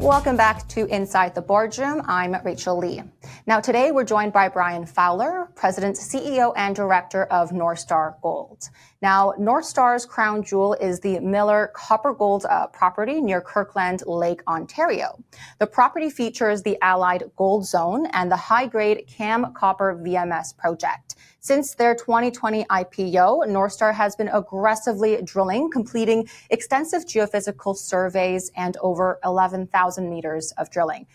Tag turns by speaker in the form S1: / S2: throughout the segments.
S1: Welcome back to Inside the Boardroom. I'm Rachel Lee. Now today we're joined by Brian Fowler, President, CEO, and Director of Northstar Gold. Now Northstar's crown jewel is the Miller Copper Gold property near Kirkland Lake, Ontario. The property features the Allied Gold Zone and the high-grade CAM Copper VMS project. Since their 2020 IPO, Northstar has been aggressively drilling, completing extensive geophysical surveys and over 11,000 meters of drilling.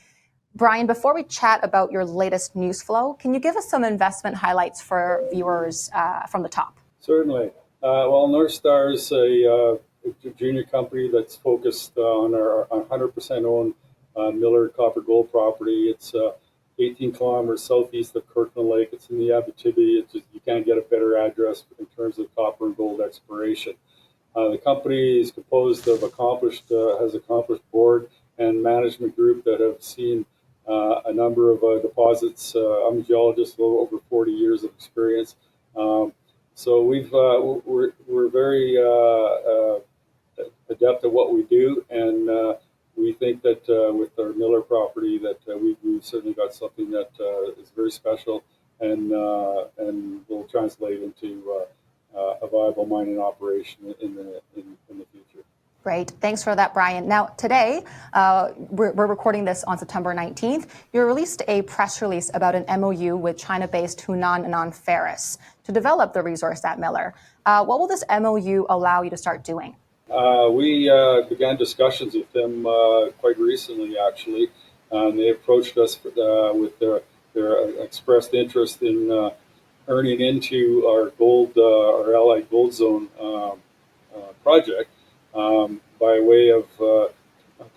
S1: Brian, before we chat about your latest news flow, can you give us some investment highlights for viewers from the top?
S2: Certainly. Well, Northstar is a junior company that's focused on our 100% owned Miller Copper Gold property. It's 18 kilometers southeast of Kirkland Lake. It's in the Abitibi. You can't get a better address in terms of copper and gold exploration. The company is composed of has accomplished board and management group that have seen a number of deposits. I'm a geologist, a little over 40 years of experience. So we're very adept at what we do, and we think that with our Miller property that we've certainly got something that is very special and will translate into a viable mining operation in the future.
S1: Great. Thanks for that, Brian. Now, today, we're recording this on September 19th. You released a press release about an MOU with China-based Hunan Non-Ferrous to develop the resource at Miller. What will this MOU allow you to start doing?
S2: We began discussions with them quite recently, actually. They approached us with their expressed interest in earning into our our Allied Gold Zone project by way of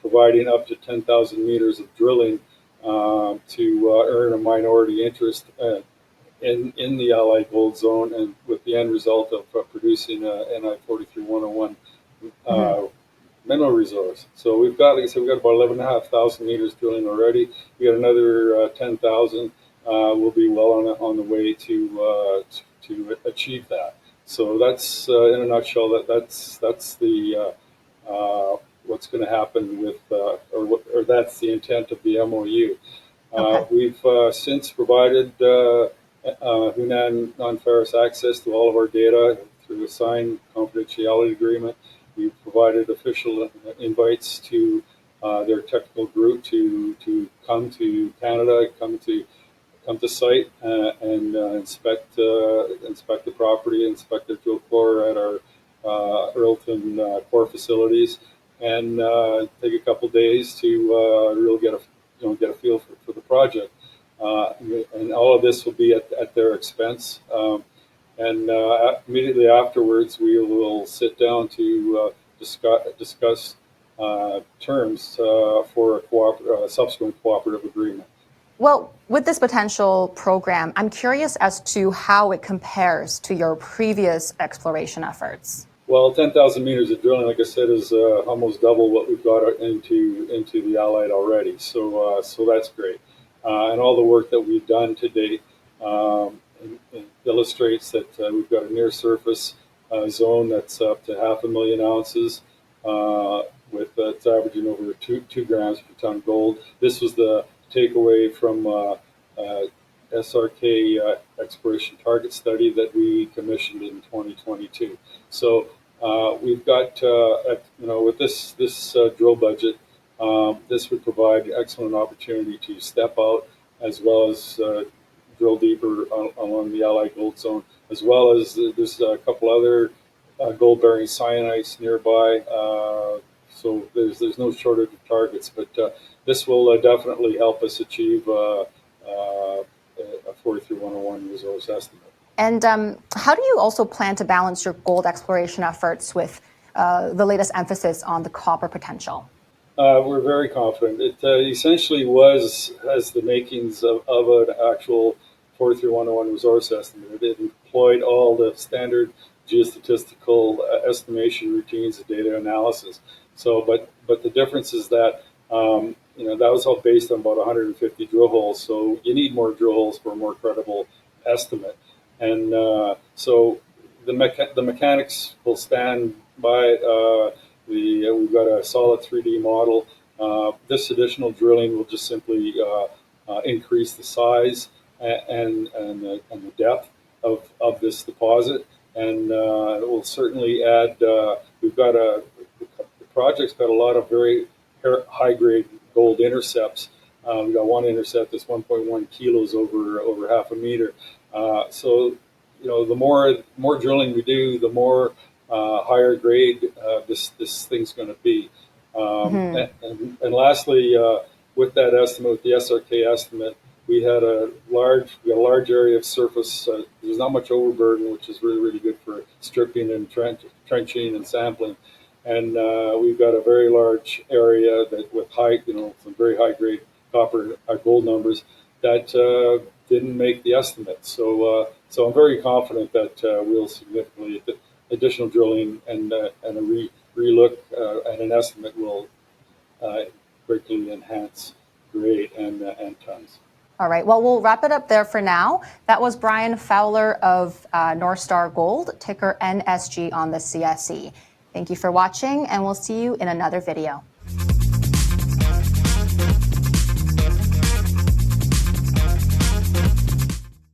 S2: providing up to 10,000 meters of drilling to earn a minority interest in the Allied Gold Zone, and with the end result of producing a NI43-101 mineral resource. So we've got, like I said, we've got about 11,500 meters drilling already. We got another 10,000. We'll be well on the way to achieve that. So that's in a nutshell. That's the what's going to happen with, or that's the intent of the MOU. Okay. We've since provided Hunan Non-Ferrous access to all of our data through a signed confidentiality agreement. We've provided official invites to their technical group to come to Canada, come to site and inspect the property, inspect the drill core at our Earlton core facilities, and take a couple days to really get a feel for the project. And all of this will be at their expense. And immediately afterwards, we will sit down to discuss terms for a subsequent cooperative agreement.
S1: Well, with this potential program, I'm curious as to how it compares to your previous exploration efforts.
S2: Well, 10,000 meters of drilling, like I said, is almost double what we've got into the Allied already. So that's great. And all the work that we've done to date illustrates that we've got a near surface zone that's up to 500,000 ounces, with it's averaging over 2 grams per ton gold. This was the takeaway from SRK exploration target study that we commissioned in 2022. So we've got with this drill budget, this would provide an excellent opportunity to step out as well as drill deeper along the Allied Gold Zone, as well as there's a couple other gold-bearing cyanites nearby. So there's no shortage of targets, but this will definitely help us achieve a 43-101 resource estimate.
S1: And how do you also plan to balance your gold exploration efforts with the latest emphasis on the copper potential?
S2: We're very confident. It essentially has the makings of an actual 43-101 resource estimate. It employed all the standard geostatistical estimation routines and data analysis. So, but the difference is that that was all based on about 150 drill holes. So you need more drill holes for a more credible estimate. And so the mechanics will stand by. We've got a solid 3D model This additional drilling will just simply increase the size and the depth of this deposit, and it will certainly add. We've got the project's got a lot of very high grade gold intercepts. We've got one intercept that's 1.1 kilos over half a meter. So, the more drilling we do, the more higher grade this thing's going to be. And lastly, with that estimate, with the SRK estimate, we had a large area of surface. There's not much overburden, which is really good for stripping and trenching and sampling. And we've got a very large area that with some very high grade copper gold numbers that didn't make the estimate. So I'm very confident that we'll significantly additional drilling and a relook at an estimate will greatly enhance grade and tons.
S1: All right, well, we'll wrap it up there for now. That was Brian Fowler of Northstar Gold, ticker NSG on the CSE. Thank you for watching, and we'll see you in another video.